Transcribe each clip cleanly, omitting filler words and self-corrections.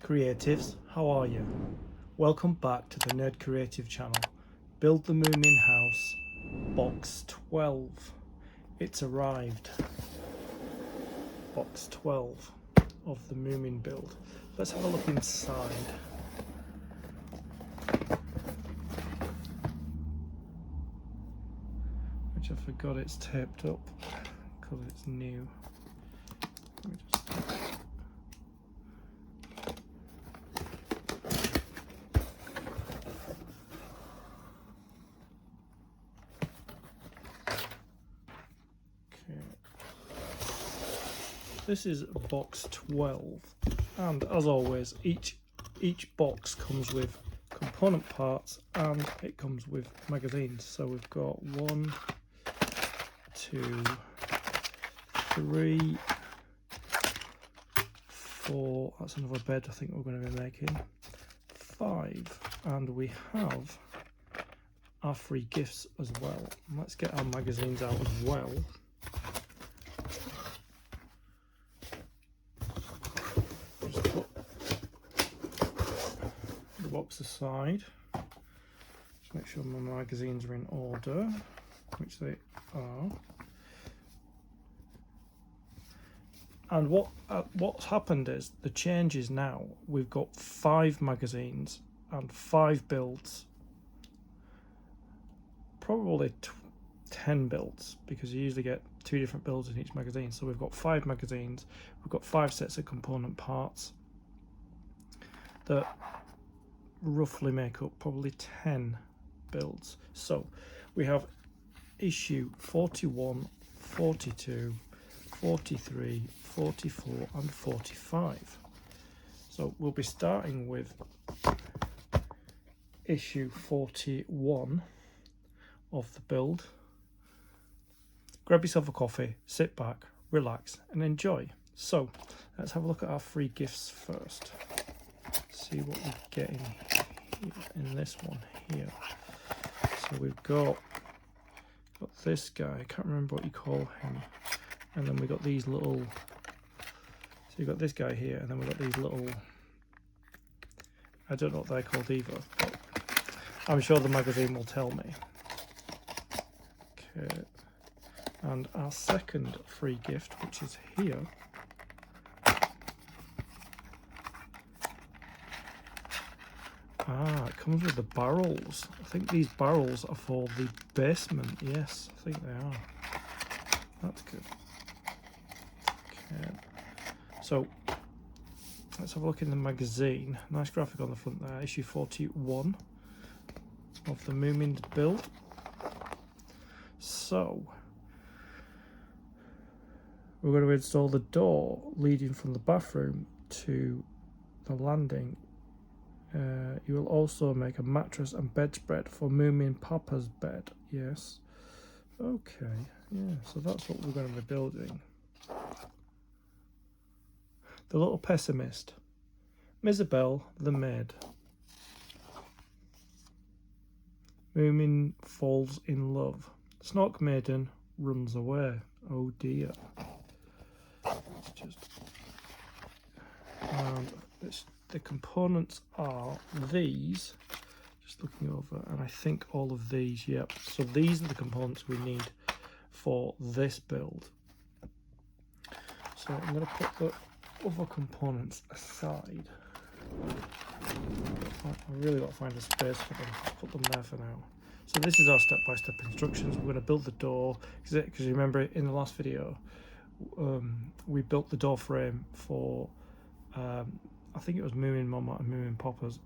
Creatives, how are you? Welcome back to the Nerd Creative channel. Build the Moomin house, box 12. It's arrived. Box 12 of the Moomin build. Let's have a look inside. Which I forgot it's taped up because it's new. Let me just... This is box 12, and as always, each box comes with component parts and it comes with magazines. So we've got 1, 2, 3, 4. That's another bed I think we're going to be making. 5, and we have our free gifts as well. Let's get our magazines out as well. Box aside, just make sure my magazines are in order, which they are. And what's happened is the change is now we've got 5 magazines and 5 builds, probably 10 builds, because you usually get 2 different builds in each magazine. So we've got 5 magazines, we've got 5 sets of component parts that roughly make up probably 10 builds. So we have issue 41, 42, 43, 44 and 45. So we'll be starting with issue 41 of the build. Grab yourself a coffee, sit back, relax and enjoy. So let's have a look at our free gifts first. See what we get in this one here. So we've got this guy, I can't remember what you call him, and then we got these little, so you've got this guy here, and then we've got these little, I don't know what they're called either, but I'm sure the magazine will tell me. Okay, and our second free gift, which is here, it comes with the barrels. I think these barrels are for the basement. Yes, I think they are. That's good. Okay. So, let's have a look in the magazine. Nice graphic on the front there. Issue 41 of the Moomin build. So, we're going to install the door leading from the bathroom to the landing. You will also make a mattress and bedspread for Moomin Papa's bed. Yes. Okay. Yeah, so that's what we're going to be building. The Little Pessimist. Isabel the Maid. Moomin falls in love. Snork Maiden runs away. Oh dear. The components are these, just looking over, and I think all of these, yep. So these are the components we need for this build. So I'm going to put the other components aside. I really got to find a space for them. I'll put them there for now. So this is our step-by-step instructions. We're going to build the door, because you remember in the last video, we built the door frame for I think it was Moomin Mama and Moomin Papa's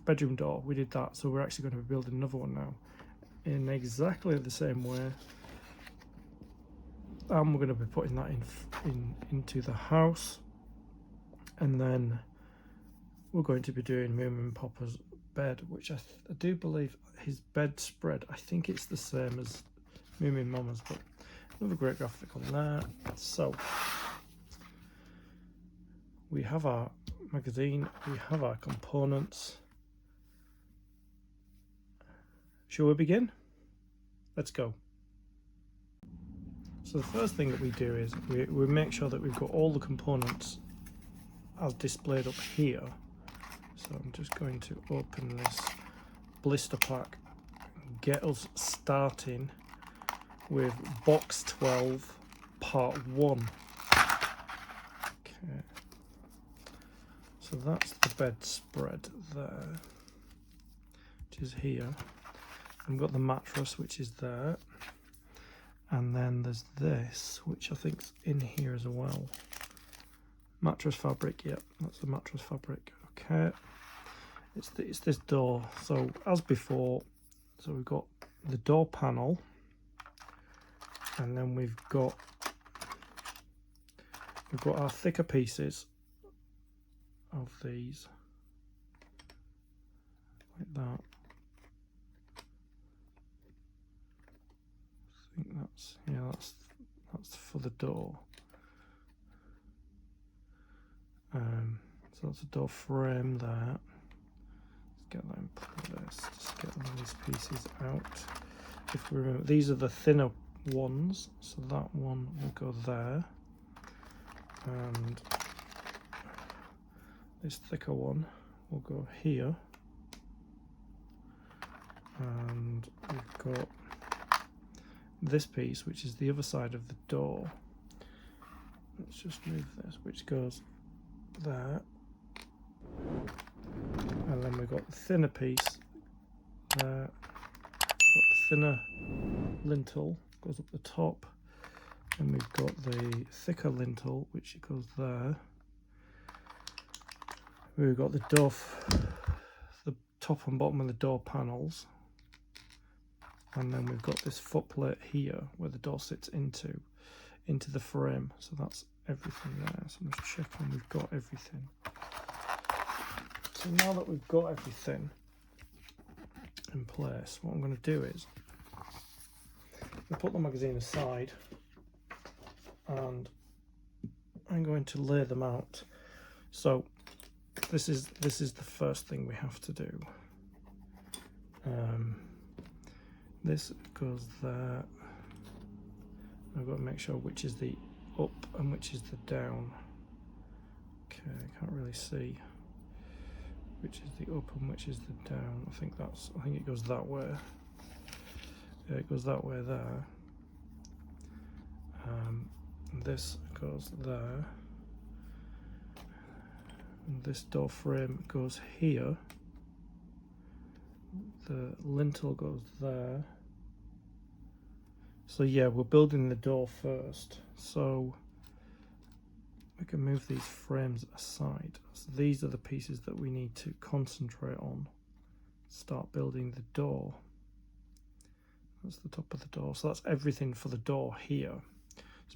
bedroom door. We did that, so we're actually going to be building another one now in exactly the same way, and we're going to be putting that into the house, and then we're going to be doing Moomin Papa's bed, which I do believe his bedspread, I think it's the same as Moomin Mama's, but another great graphic on there. So we have our magazine, we have our components. Shall we begin? Let's go. So the first thing that we do is we make sure that we've got all the components as displayed up here. So I'm just going to open this blister pack and get us starting with box 12 part 1. Okay, so that's the bedspread there, which is here. I've got the mattress, which is there, and then there's this, which I think's in here as well. Mattress fabric, yep, that's the mattress fabric. Okay, it's this door. So as before, so we've got the door panel, and then we've got our thicker pieces of these, like that. I think that's, yeah, that's for the door. So that's a door frame there. Let's get that in place. Just get all these pieces out. If we remember, these are the thinner ones, so that one will go there, and this thicker one will go here, and we've got this piece, which is the other side of the door. Let's just move this, which goes there, and then we've got the thinner piece there. Got the thinner lintel goes up the top, and we've got the thicker lintel, which goes there. We've got the door, the top and bottom of the door panels, and then we've got this footplate here where the door sits into the frame. So that's everything there. So I'm just checking we've got everything. So now that we've got everything in place, what I'm going to do is I'll put the magazine aside, and I'm going to lay them out. So this is the first thing we have to do. This goes there. I've got to make sure which is the up and which is the down. Okay, I can't really see which is the up and which is the down. I think it goes that way. Yeah, it goes that way there. This goes there. And this door frame goes here. The lintel goes there. So yeah, we're building the door first. So we can move these frames aside. So these are the pieces that we need to concentrate on. Start building the door. That's the top of the door. So that's everything for the door here.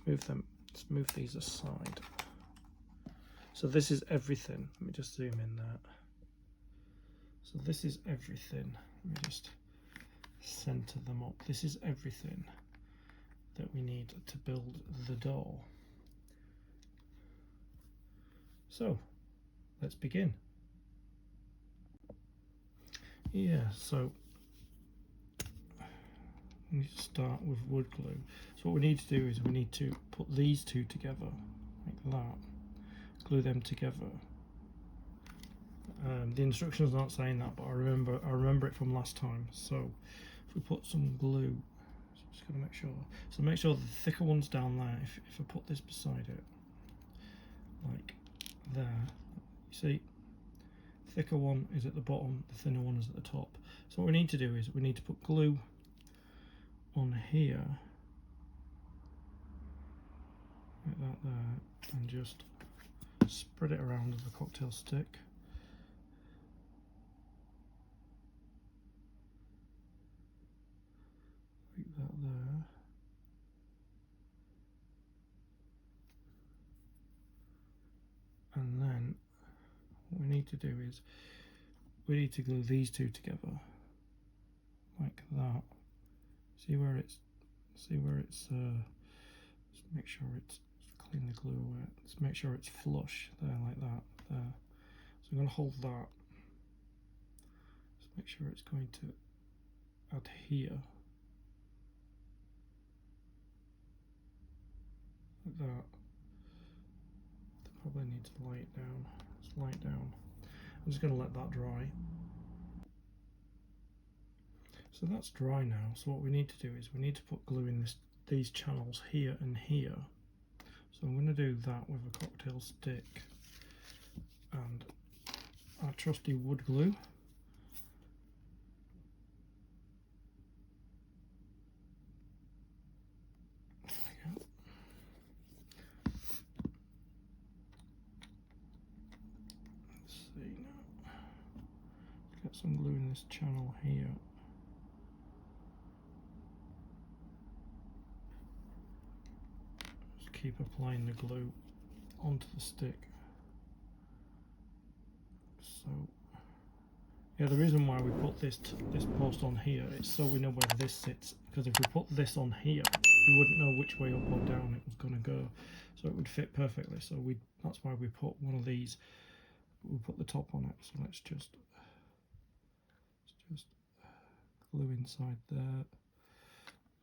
Let's move these aside. So this is everything. Let me just zoom in there. So this is everything. Let me just center them up. This is everything that we need to build the door. So let's begin. Yeah, so we need to start with wood glue. So what we need to do is we need to put these two together like that, glue them together. The instructions aren't saying that, but I remember it from last time. So if we put some glue, so I'm just going to make sure. So make sure the thicker one's down there. If I put this beside it, like there, you see, thicker one is at the bottom, the thinner one is at the top. So what we need to do is we need to put glue on here, like that there, and just spread it around with a cocktail stick. Like that there. And then what we need to do is we need to glue these two together like that. See where it's just make sure it's clean the glue away. Just make sure it's flush there, like that there. So I'm going to hold that. Just make sure it's going to adhere like that. Probably need to lay it down. Just lay it down. I'm just going to let that dry. So that's dry now. So what we need to do is we need to put glue in these channels here and here. So I'm going to do that with a cocktail stick and our trusty wood glue. Get some glue in this channel here. Just keep applying the glue onto the stick. So, yeah, the reason why we put this post on here is so we know where this sits. Because if we put this on here, we wouldn't know which way up or down it was going to go. So it would fit perfectly. So that's why we put one of these. We'll put the top on it. So let's just glue inside there.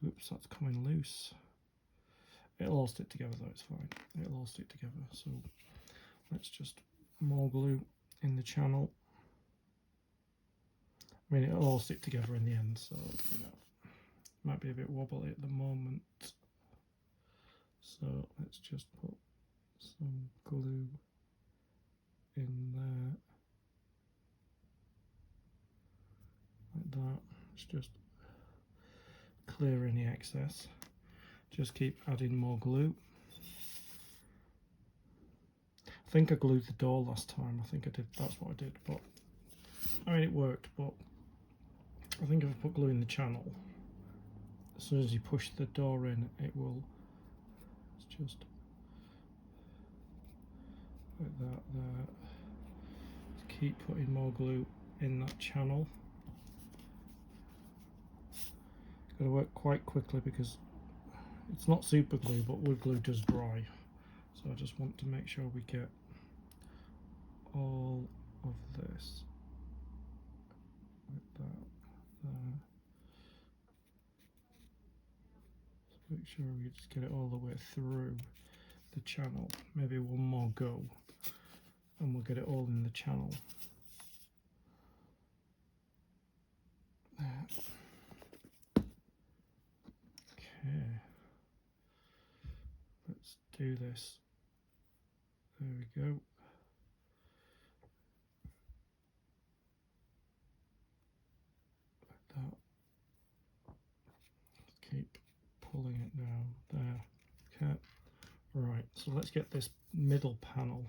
Oops, that's coming loose. It'll all stick together though, it's fine. It'll all stick together. So let's just more glue in the channel. I mean, it'll all stick together in the end, so you know, might be a bit wobbly at the moment. So let's just put some glue in there. Like that. Let's just clear any excess. Just keep adding more glue. I think I glued the door last time. I think I did. That's what I did. But I mean, it worked. But I think if I put glue in the channel, as soon as you push the door in, it will. It's just like that there. Just keep putting more glue in that channel. Got to work quite quickly because it's not super glue, but wood glue does dry. So I just want to make sure we get all of this like that there. So make sure we just get it all the way through the channel. Maybe one more go and we'll get it all in the channel. There. Okay. Let's do this. There we go. Like that. Just keep pulling it down there. Okay. Right, so let's get this middle panel,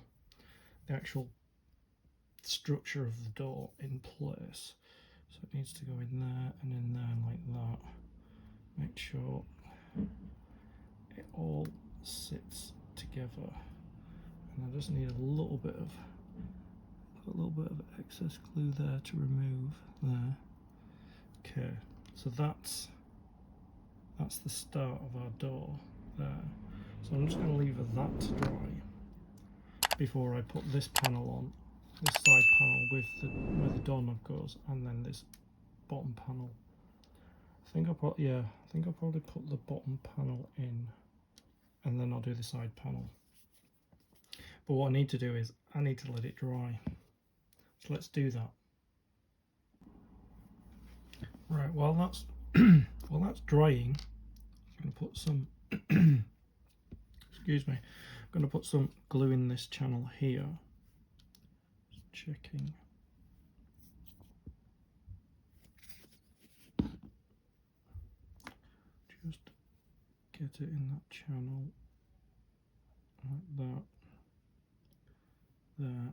the actual structure of the door, in place. So it needs to go in there and in there like that. Make sure it all sits together. And I just need a little bit of excess glue there to remove there. Okay, so that's the start of our door there. So I'm just going to leave that to dry before I put this panel on, this side panel with where the doorknob goes, and then this bottom panel. I think I'll probably put the bottom panel in, and then I'll do the side panel. But what I need to do is I need to let it dry. So let's do that. Right, while that's drying, I'm going to put some excuse me, I'm going to put some glue in this channel here. Just checking. Just get it in that channel like that. There.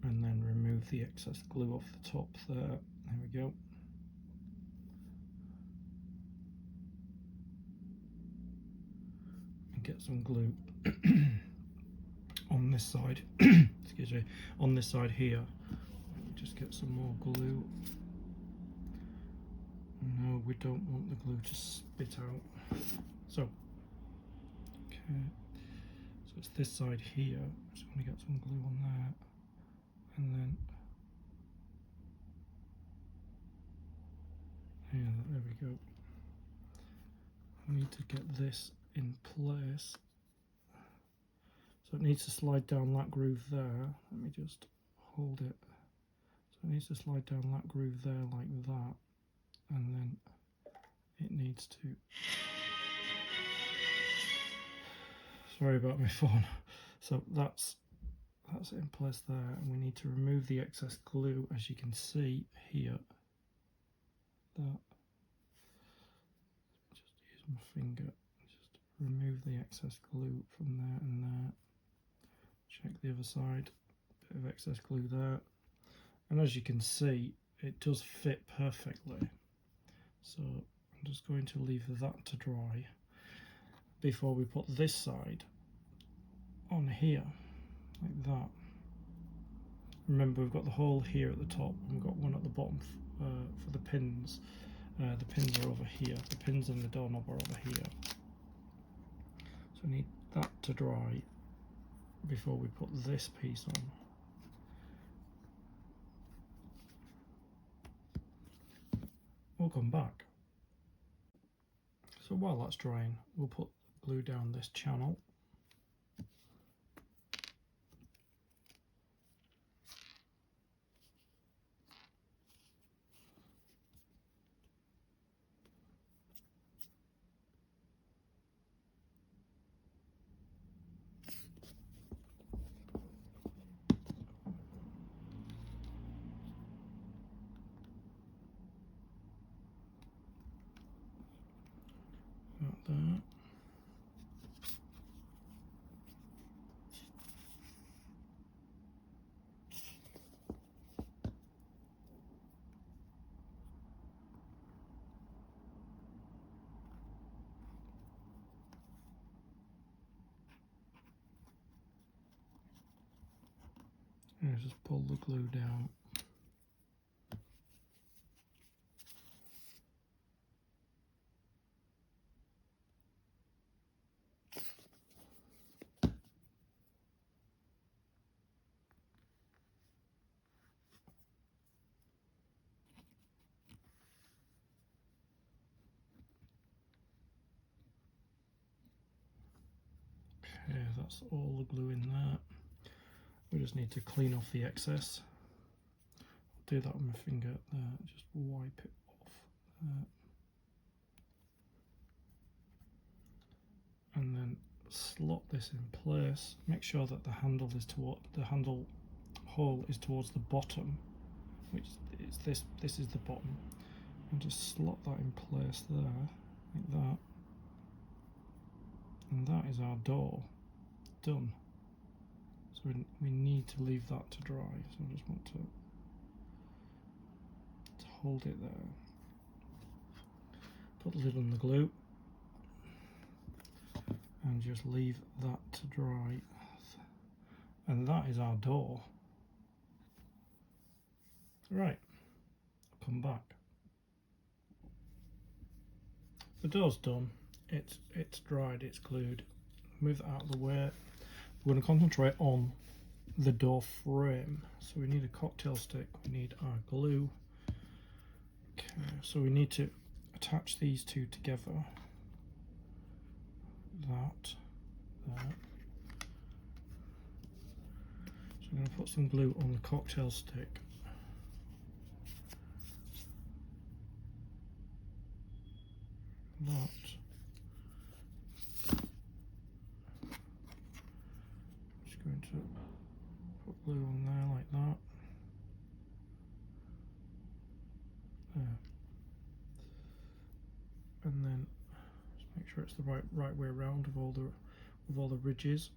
And then remove the excess glue off the top there. There we go. And get some glue on this side. Excuse me. On this side here. Just get some more glue. No, we don't want the glue to spit out. So, okay. So it's this side here. Just want to get some glue on there. And then, yeah, there we go. I need to get this in place. So it needs to slide down that groove there. Let me just hold it. So it needs to slide down that groove there like that, and then it needs to, sorry about my phone. So that's in place there, and we need to remove the excess glue, as you can see here. That, just use my finger, just remove the excess glue from there and there. Check the other side, bit of excess glue there, and as you can see, it does fit perfectly. So I'm just going to leave that to dry before we put this side on here, like that. Remember, we've got the hole here at the top, and we've got one at the bottom for the pins. The pins are over here, the pins and the doorknob are over here. So we need that to dry before we put this piece on. We'll come back. So while that's drying, we'll put glue down this channel. Like that. And just pull the glue down. Okay, that's all the glue in there. We just need to clean off the excess. I'll do that with my finger there, just wipe it off there. And then slot this in place. Make sure that the handle is hole is towards the bottom, which is this is the bottom. And just slot that in place there, like that. And that is our door done. So we need to leave that to dry. So I just want to hold it there. Put the lid on the glue and just leave that to dry. And that is our door. Right, come back. The door's done. It's dried, it's glued. Move that out of the way. We're going to concentrate on the door frame. So we need a cocktail stick, we need our glue. Okay, so we need to attach these two together. That, there. So I'm going to put some glue on the cocktail stick. That. Just going to put glue on there like that. There. And then just make sure it's the right way around with all the ridges,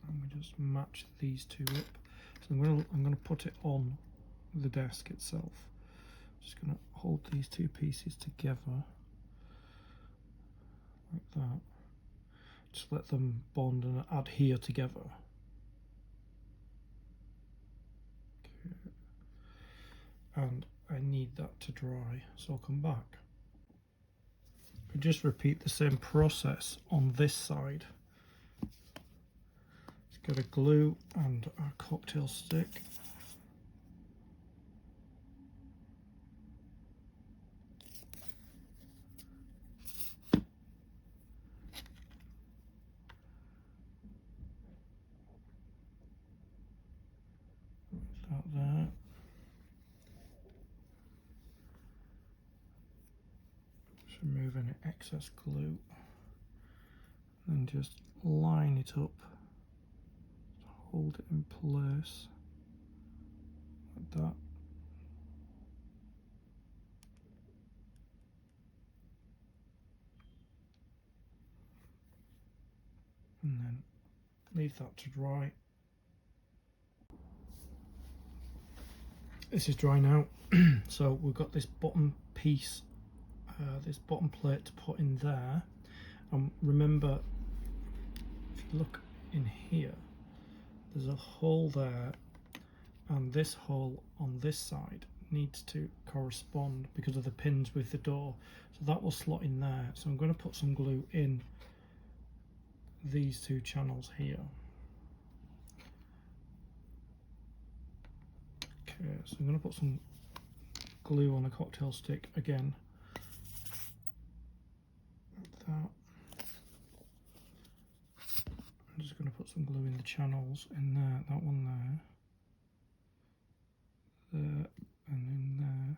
and we just match these two up. So I'm gonna put it on the desk itself. Just gonna hold these two pieces together like that. Just let them bond and adhere together. Okay. And I need that to dry, so I'll come back. We just repeat the same process on this side. Just get a glue and our cocktail stick. Just remove any excess glue and just line it up, hold it in place like that. And then leave that to dry. This is dry now. So we've got this bottom piece, this bottom plate to put in there. And remember, if you look in here, there's a hole there, and this hole on this side needs to correspond because of the pins with the door. So that will slot in there. So I'm going to put some glue in these two channels here. Okay, so I'm going to put some glue on a cocktail stick again. Like that. I'm just going to put some glue in the channels in there, that one there, and in there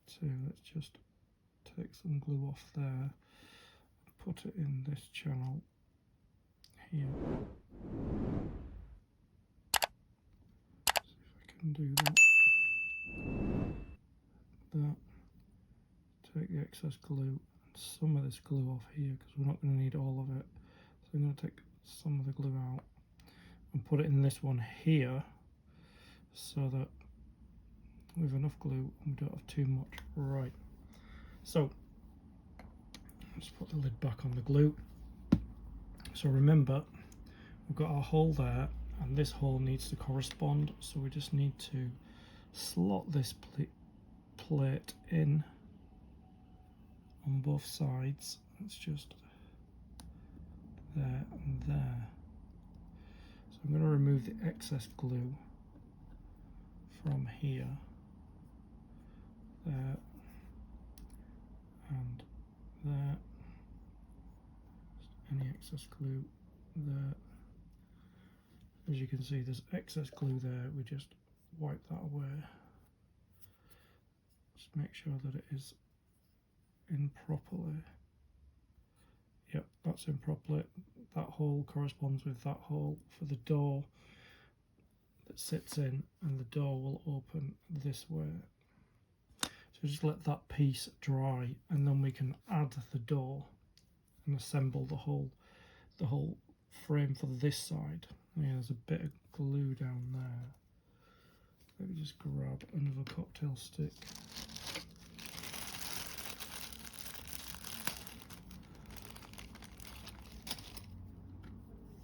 too. Let's just take some glue off there, put it in this channel here. See if I can do that. Take the excess glue and some of this glue off here because we're not going to need all of it. So I'm going to take some of the glue out and put it in this one here so that we have enough glue and we don't have too much. Right, so let's put the lid back on the glue. So remember, we've got our hole there and this hole needs to correspond, so we just need to slot this plate in on both sides. It's just there and there. So I'm going to remove the excess glue from here, there and there. Just any excess glue there. As you can see, there's excess glue there. We just wipe that away. Just make sure that it is in properly. Yep, that's in properly. That hole corresponds with that hole for the door that sits in, and the door will open this way. So just let that piece dry, and then we can add the door and assemble the whole frame for this side. Yeah, there's a bit of glue down there. Let me just grab another cocktail stick.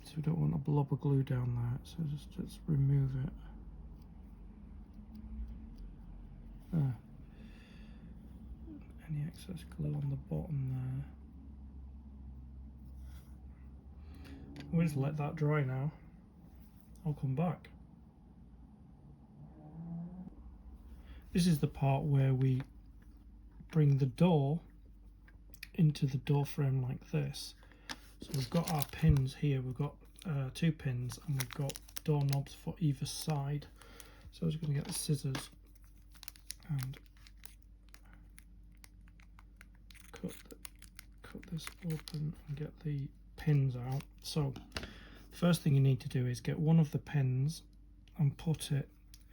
So we don't want a blob of glue down there, so just remove it. There. Any excess glue on the bottom there. We'll just let that dry now. I'll come back. This is the part where we bring the door into the door frame like this. So we've got our pins here. We've got 2 pins, and we've got door knobs for either side. So I'm just going to get the scissors and cut this open and get the pins out. So first thing you need to do is get one of the pins and put it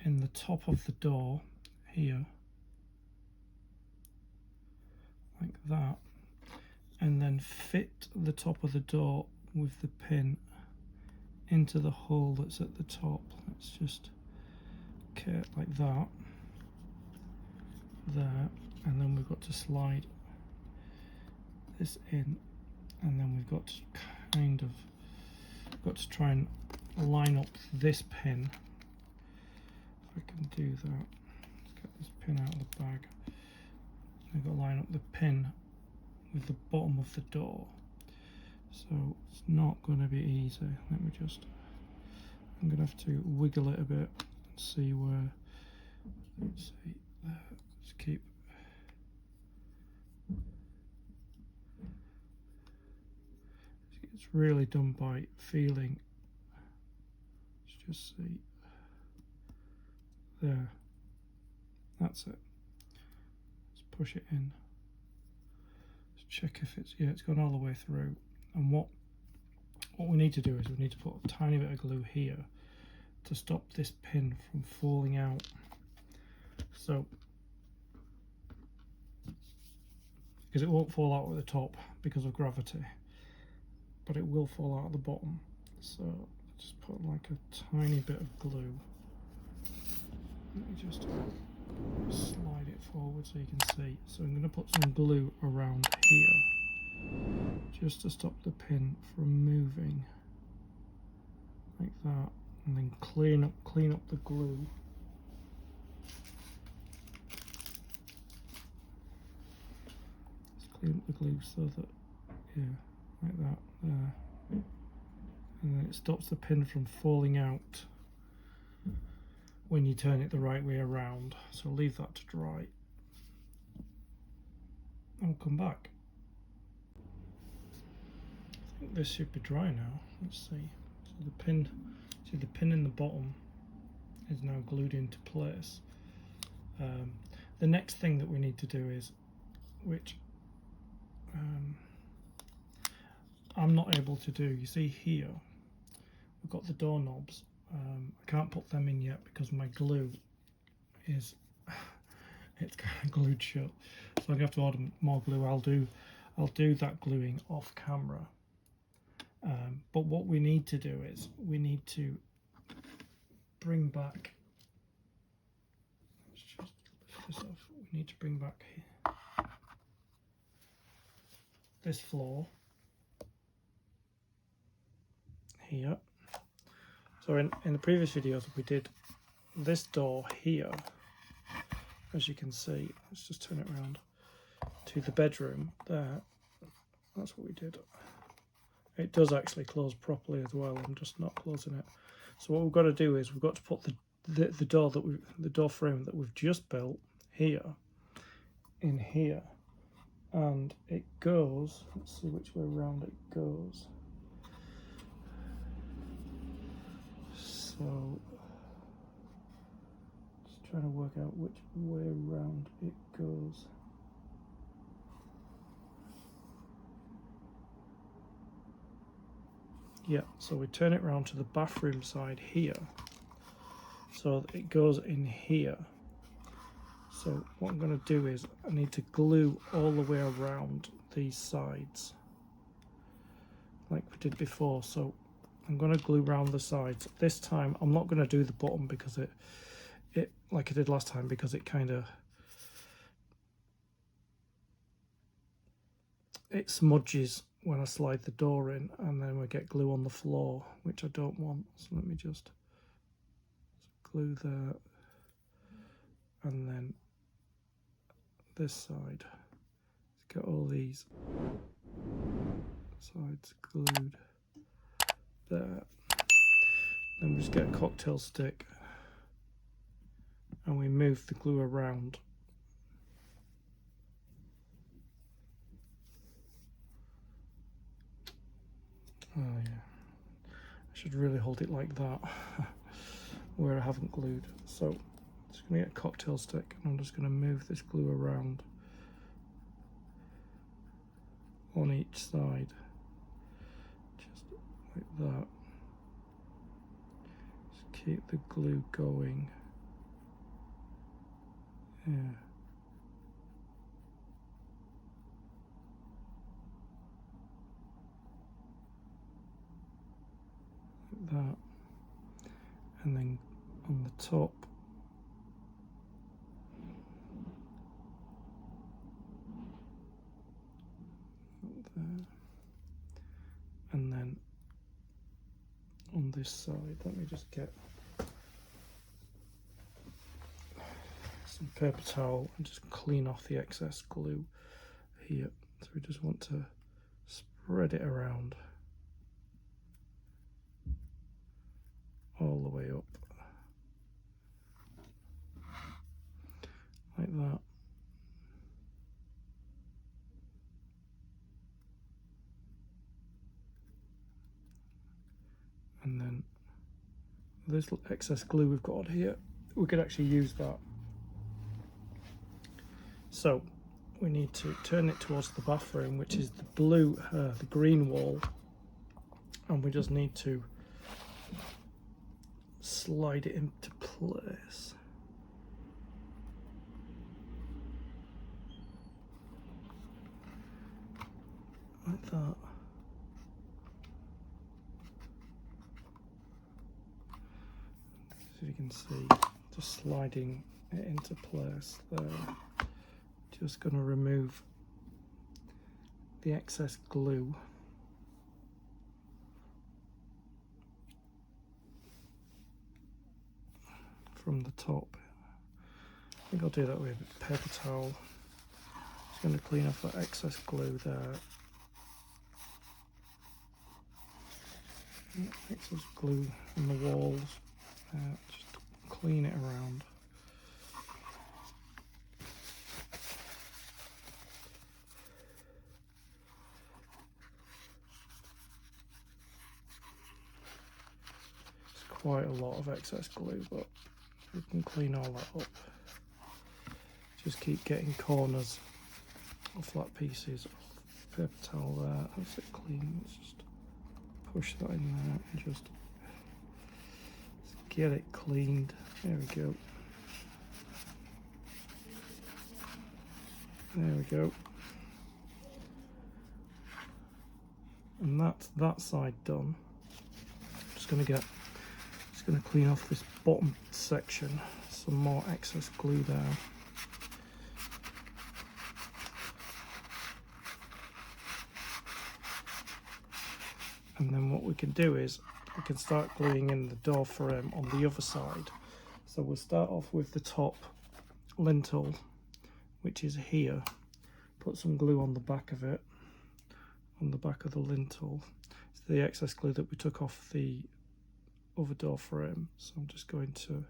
in the top of the door here, like that, and then fit the top of the door with the pin into the hole that's at the top. Let's just get like that there, and then we've got to slide this in, and then we've got to try and line up this pin. If I can do that, let's get this pin out of the bag. I've got to line up the pin with the bottom of the door, so it's not going to be easy. Let me just, I'm going to have to wiggle it a bit and see where, let's see, there, let's keep, it's really done by feeling. Let's just see, there, that's it. Let's push it in. check if it's, yeah, it's gone all the way through. And what we need to do is we need to put a tiny bit of glue here to stop this pin from falling out. So, because it won't fall out at the top because of gravity, but it will fall out at the bottom. So just put like a tiny bit of glue. Let me just slide it forward so you can see. So I'm going to put some glue around here just to stop the pin from moving like that, and then clean up the glue. Just clean up the glue so that, yeah, like that there, and then it stops the pin from falling out when you turn it the right way around. So leave that to dry and we'll come back. I think this should be dry now. Let's see. So the pin in the bottom is now glued into place. The next thing that we need to do is, which I'm not able to do, you see here we've got the doorknobs. I can't put them in yet because my glue is it's kind of glued shut, so I'm gonna have to order more glue. I'll do that gluing off camera. But what we need to do is we need to bring back, let's just lift this off. We need to bring back this floor here. So in the previous videos we did this door here, as you can see. Let's just turn it around to the bedroom there. That's what we did. It does actually close properly as well. I'm just not closing it. So what we've got to do is we've got to put the door frame that we've just built here in here, and it goes. Let's see which way around it goes. So just trying to work out which way around it goes. Yeah, so we turn it around to the bathroom side here, so it goes in here. So what I'm going to do is I need to glue all the way around these sides like we did before. So I'm going to glue around the sides. This time I'm not going to do the bottom because it like I did last time, because it smudges when I slide the door in, and then we get glue on the floor, which I don't want. So let me just glue there, and then this side. Let's get all these sides glued there. Then we just get a cocktail stick and we move the glue around. Oh yeah, I should really hold it like that where I haven't glued. So I'm just going to get a cocktail stick and I'm just going to move this glue around on each side, just like that. Just keep the glue going. Yeah. Like that. And then on the top, there. And then on this side, let me just get some paper towel and just clean off the excess glue here. So we just want to spread it around all the way up like that. And then this excess glue we've got on here, we could actually use that. So we need to turn it towards the bathroom, which is the blue, the green wall, and we just need to slide it into place. Like that. So you can see, just sliding it into place there. Just going to remove the excess glue. From the top. I think I'll do that with a paper towel. Just going to clean off that excess glue there. Excess glue on the walls. Just clean it around. It's quite a lot of excess glue, but we can clean all that up. Just keep getting corners or flat pieces of paper towel there. That's it clean. Let's just push that in there and just get it cleaned. There we go. There we go. And that's that side done. Just going to clean off this bottom section. Some more excess glue there. And then what we can do is we can start gluing in the door frame on the other side. So we'll start off with the top lintel, which is here. Put some glue on the back of it, on the back of the lintel. It's the excess glue that we took off the other door frame. So I'm just going to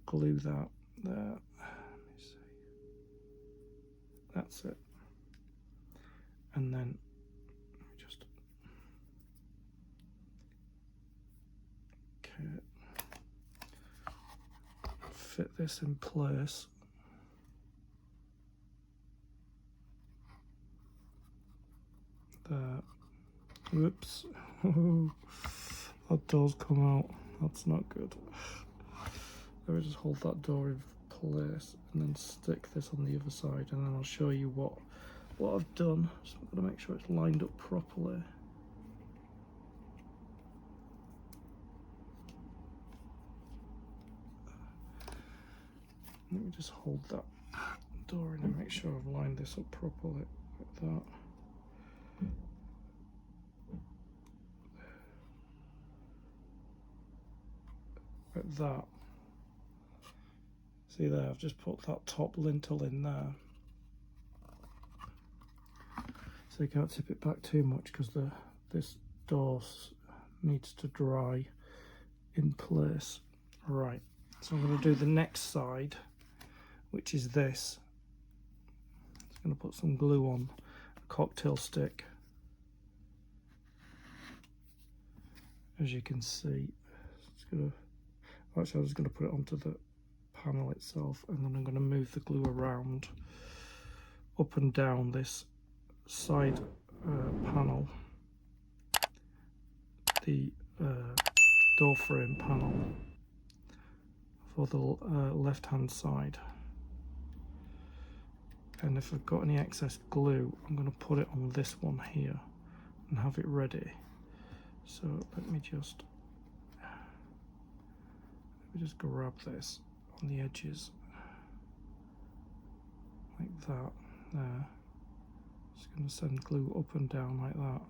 glue that there. Let me see. That's it. And then just fit this in place. There. Whoops. That door's come out. That's not good. Let me just hold that door in place and then stick this on the other side, and then I'll show you what I've done. Just got to make sure it's lined up properly. Let me just hold that door in and make sure I've lined this up properly, like that. Like that. See there, I've just put that top lintel in there. So you can't tip it back too much because this door needs to dry in place. Right, so I'm going to do the next side, which is this. Just going to put some glue on a cocktail stick. As you can see, actually I'm just going to put it onto the panel itself, and then I'm going to move the glue around up and down this side panel, the door frame panel for the left hand side. And if I've got any excess glue, I'm going to put it on this one here and have it ready. So let me just grab this on the edges like that there. Just going to send glue up and down like that.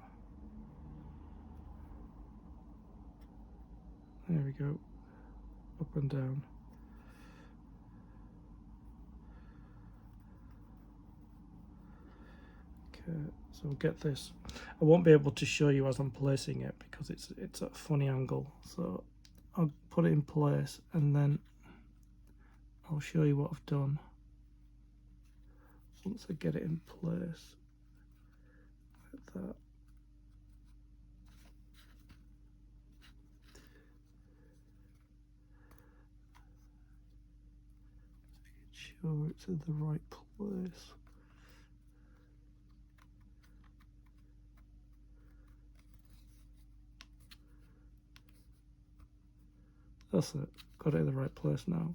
There we go, up and down. Okay, so we'll get this. I won't be able to show you as I'm placing it because it's at a funny angle. So I'll put it in place and then I'll show you what I've done once I get it in place like that. sure it's in the right place. That's it. Got it in the right place now.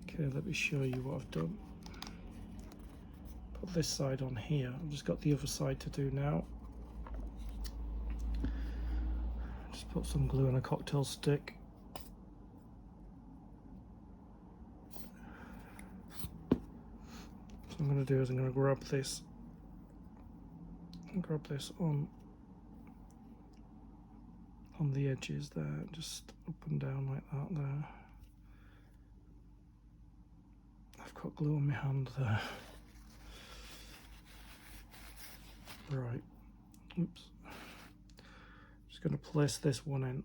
Okay, let me show you what I've done. Put this side on here. I've just got the other side to do now. Just put some glue on a cocktail stick. So what I'm going to do is I'm going to grab this on the edges there, just up and down like that there. I've got glue on my hand there. Right, oops. Just going to place this one in,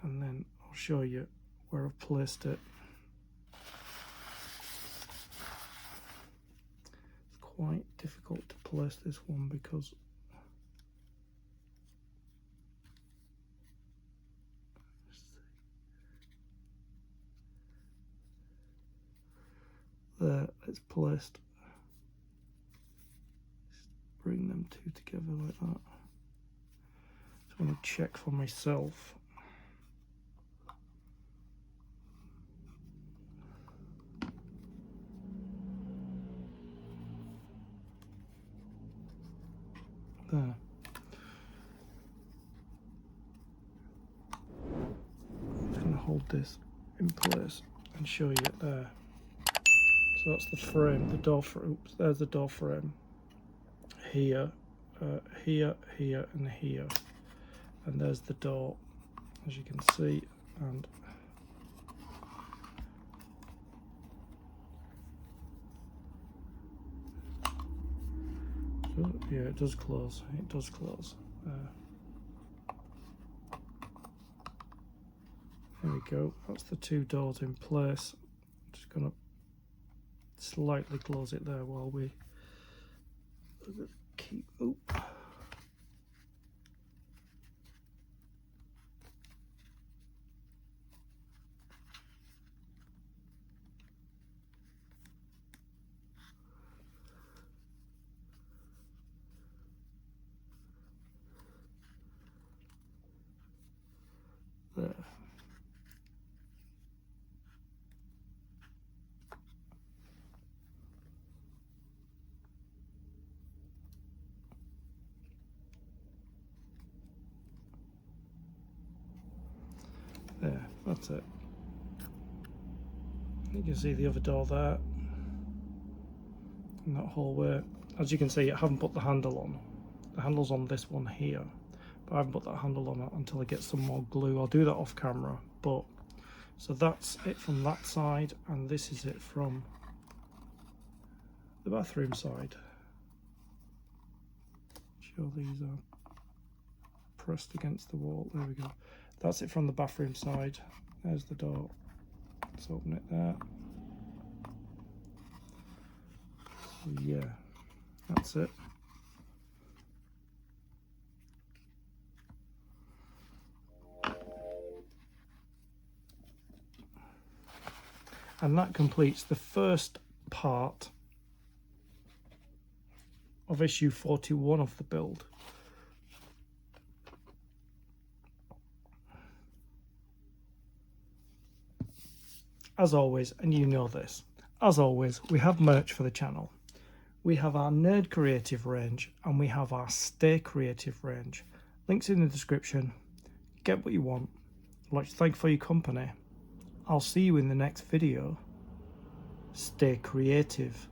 and then I'll show you where I've placed it. It's quite difficult to place this one because there it's placed. Just bring them two together like that. Just want to check for myself. There. I'm just going to hold this in place and show you it there. So that's the frame, the door frame. Oops, there's the door frame. Here, here, here, and here. And there's the door, as you can see. And yeah, it does close. It does close. There we go. That's the two doors in place. Just gonna slightly close it there while we keep. Oh. There. There, that's it. You can see the other door there in that hallway. As you can see, I haven't put the handle on. The handle's on this one here, but I haven't put that handle on it until I get some more glue. I'll do that off camera. But so that's it from that side, and this is it from the bathroom side. Sure, these are pressed against the wall. There we go. That's it from the bathroom side. There's the door. Let's open it there. So yeah, that's it. And that completes the first part of issue 41 of the build. As always, and you know this, as always, we have merch for the channel. We have our Nerd Creative range and we have our Stay Creative range. Links in the description. Get what you want. I'd like to thank you for your company. I'll see you in the next video. Stay creative.